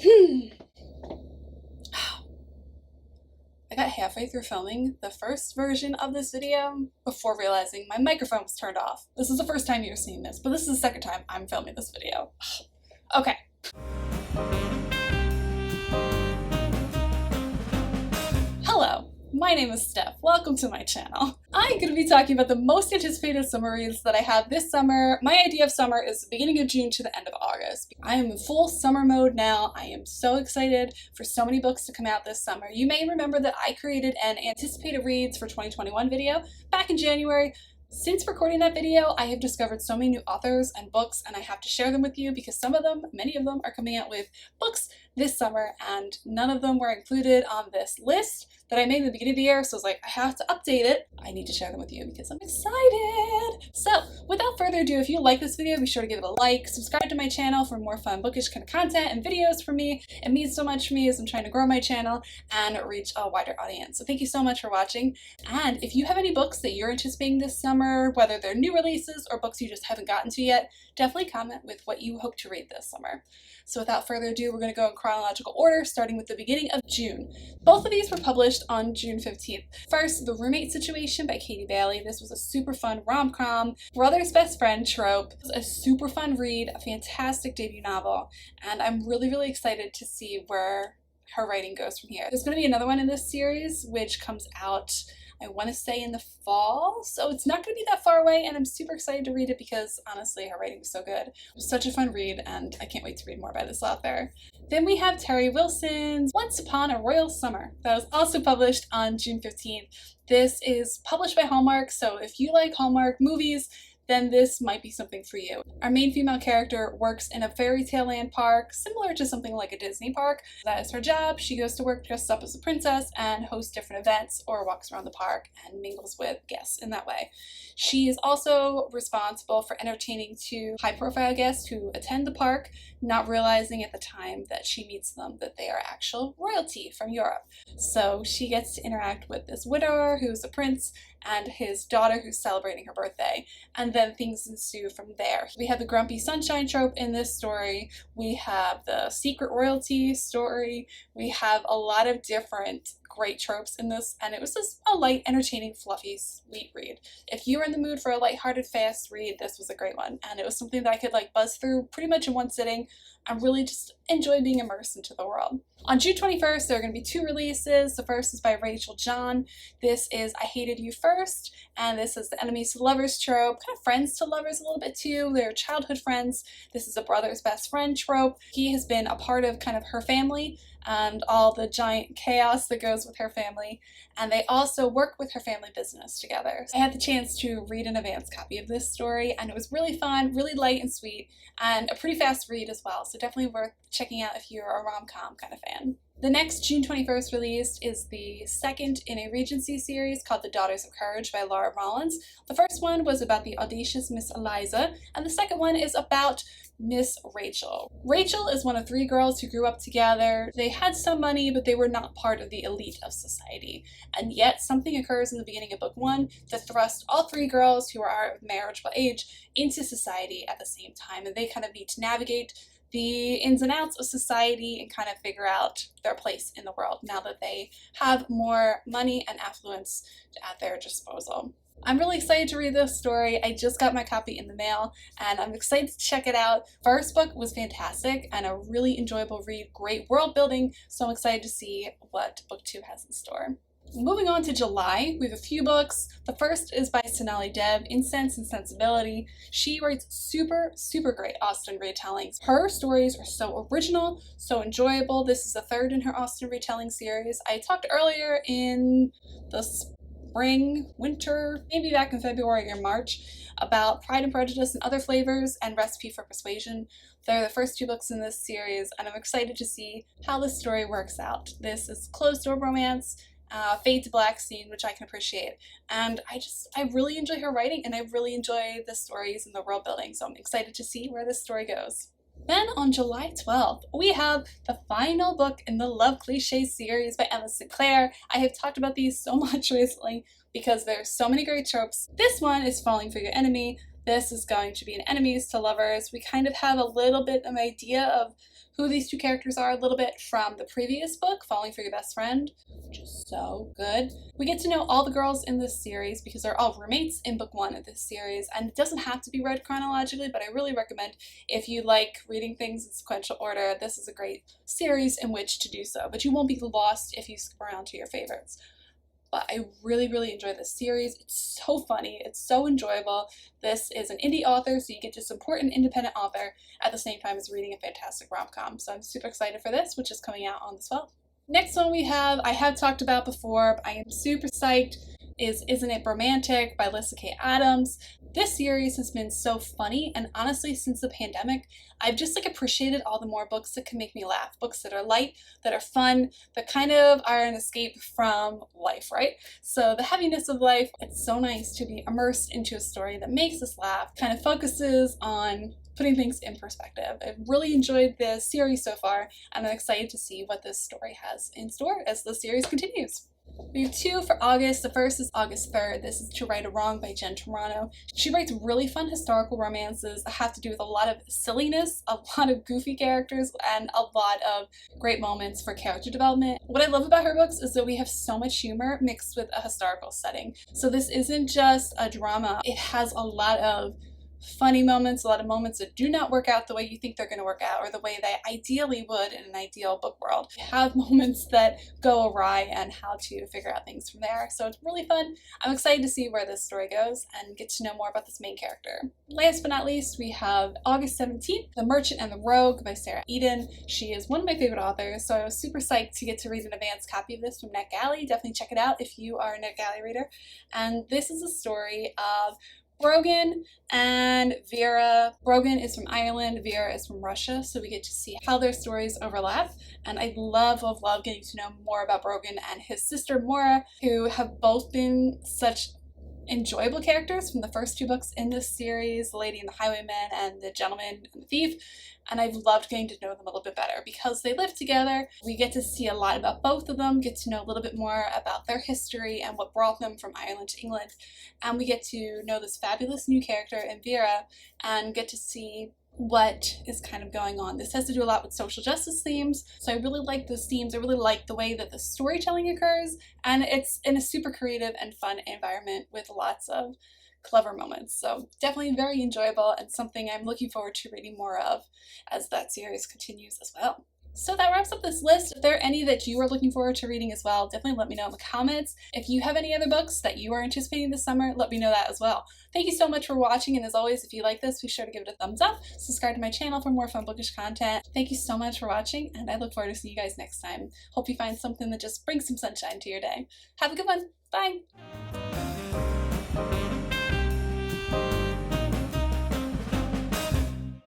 I got halfway through filming the first version of this video before realizing my microphone was turned off. This is the first time you're seeing this, but this is the second time I'm filming this video. Okay. Hello, my name is Steph. Welcome to my channel. I'm going to be talking about the most anticipated summer reads that I have this summer. My idea of summer is the beginning of June to the end of August. I am in full summer mode now. I am so excited for so many books to come out this summer. You may remember that I created an anticipated reads for 2021 video back in January. Since recording that video, I have discovered so many new authors and books, and I have to share them with you because many of them are coming out with books this summer, and none of them were included on this list that I made in the beginning of the year, so I was like, I have to update it. I need to share them with you because I'm excited. So, without further ado, if you like this video, be sure to give it a like, subscribe to my channel for more fun bookish kind of content and videos from me. It means so much to me as I'm trying to grow my channel and reach a wider audience. So thank you so much for watching, and if you have any books that you're anticipating this summer, whether they're new releases or books you just haven't gotten to yet, definitely comment with what you hope to read this summer. So without further ado, we're going to go in chronological order, starting with the beginning of June. Both of these were published on June 15th. First, The Roommate Situation by Katie Bailey. This was a super fun rom-com, brother's best friend trope. It was a super fun read, a fantastic debut novel, and I'm really excited to see where her writing goes from here. There's going to be another one in this series, which comes out, I want to say, in the fall, so it's not going to be that far away, and I'm super excited to read it because honestly her writing was so good. It was such a fun read, and I can't wait to read more by this author. Then we have Terry Wilson's Once Upon a Royal Summer. That was also published on June 15th. This is published by Hallmark, so if you like Hallmark movies, then this might be something for you. Our main female character works in a fairy tale land park, similar to something like a Disney park. That is her job. She goes to work dressed up as a princess and hosts different events or walks around the park and mingles with guests in that way. She is also responsible for entertaining two high-profile guests who attend the park, not realizing at the time that she meets them that they are actual royalty from Europe. So she gets to interact with this widower who's a prince and his daughter who's celebrating her birthday, and then things ensue from there. We have the grumpy sunshine trope in this story, we have the secret royalty story, we have a lot of different great tropes in this, and it was just a light, entertaining, fluffy, sweet read. If you were in the mood for a lighthearted, fast read, this was a great one, and it was something that I could buzz through pretty much in one sitting and really just enjoy being immersed into the world. On June 21st, there are going to be two releases. The first is by Rachel John. This is I Hated You First, and this is the enemies to lovers trope, kind of friends to lovers a little bit too. They're childhood friends. This is a brother's best friend trope. He has been a part of kind of her family and all the giant chaos that goes with her family, and they also work with her family business together. I had the chance to read an advance copy of this story, and it was really fun, really light and sweet, and a pretty fast read as well, so definitely worth checking out if you're a rom-com kind of fan. The next June 21st release is the second in a Regency series called The Daughters of Courage by Laura Rollins. The first one was about the audacious Miss Eliza, and the second one is about Miss Rachel. Rachel is one of three girls who grew up together. They had some money, but they were not part of the elite of society. And yet something occurs in the beginning of book one that thrusts all three girls who are of marriageable age into society at the same time, and they kind of need to navigate the ins and outs of society and kind of figure out their place in the world now that they have more money and affluence at their disposal. I'm really excited to read this story. I just got my copy in the mail and I'm excited to check it out. First book was fantastic and a really enjoyable read, great world building, so I'm excited to see what book two has in store. Moving on to July, we have a few books. The first is by Sonali Deb, In Sense and Sensibility. She writes super great Austen retellings. Her stories are so original, so enjoyable. This is the third in her Austen retelling series. I talked earlier in the spring, winter, maybe back in February or March, about Pride and Prejudice and Other Flavors and Recipe for Persuasion. They're the first two books in this series, and I'm excited to see how this story works out. This is closed door romance, fade to black scene, which I can appreciate, and I really enjoy her writing, and I really enjoy the stories and the world building, so I'm excited to see where this story goes. Then on July 12th, we have the final book in the Love Cliché series by Emma Sinclair. I have talked about these so much recently because there's so many great tropes. This one is Falling for Your Enemy. This is going to be an enemies to lovers. We kind of have a little bit of an idea of who these two characters are a little bit from the previous book, Falling for Your Best Friend, which is so good. We get to know all the girls in this series because they're all roommates in book 1 of this series, and it doesn't have to be read chronologically, but I really recommend if you like reading things in sequential order, this is a great series in which to do so, but you won't be lost if you skip around to your favorites. But I really, really enjoy this series. It's so funny. It's so enjoyable. This is an indie author, so you get to support an independent author at the same time as reading a fantastic rom-com. So I'm super excited for this, which is coming out on this fall. Next one I have talked about before, but I am super psyched, is Isn't It Romantic by Lyssa Kay Adams. This series has been so funny, and honestly, since the pandemic, I've just appreciated all the more books that can make me laugh. Books that are light, that are fun, that kind of are an escape from life, right? So the heaviness of life, it's so nice to be immersed into a story that makes us laugh, kind of focuses on putting things in perspective. I've really enjoyed this series so far, and I'm excited to see what this story has in store as the series continues. We have 2 for August. The first is August 3rd. This is To Right a Wrong by Jen Turano. She writes really fun historical romances that have to do with a lot of silliness, a lot of goofy characters, and a lot of great moments for character development. What I love about her books is that we have so much humor mixed with a historical setting. So this isn't just a drama. It has a lot of funny moments, a lot of moments that do not work out the way you think they're going to work out or the way they ideally would in an ideal book world. You have moments that go awry and how to figure out things from there. So it's really fun. I'm excited to see where this story goes and get to know more about this main character. Last but not least, we have August 17th, The Merchant and the Rogue by Sarah Eden. She is one of my favorite authors, so I was super psyched to get to read an advanced copy of this from NetGalley. Definitely check it out if you are a NetGalley reader. And this is a story of Brogan and Vera. Brogan is from Ireland, Vera is from Russia, so we get to see how their stories overlap. And I love getting to know more about Brogan and his sister Mora, who have both been such enjoyable characters from the first 2 books in this series, The Lady and the Highwayman and The Gentleman and the Thief. And I've loved getting to know them a little bit better because they live together. We get to see a lot about both of them, get to know a little bit more about their history and what brought them from Ireland to England. And we get to know this fabulous new character in Vera and get to see what is kind of going on. This has to do a lot with social justice themes, so I really like those themes. I really like the way that the storytelling occurs, and it's in a super creative and fun environment with lots of clever moments. So definitely very enjoyable and something I'm looking forward to reading more of as that series continues as well. So that wraps up this list. If there are any that you are looking forward to reading as well, definitely let me know in the comments. If you have any other books that you are anticipating this summer, let me know that as well. Thank you so much for watching, and as always, if you like this, be sure to give it a thumbs up, subscribe to my channel for more fun bookish content. Thank you so much for watching, and I look forward to seeing you guys next time. Hope you find something that just brings some sunshine to your day. Have a good one. Bye!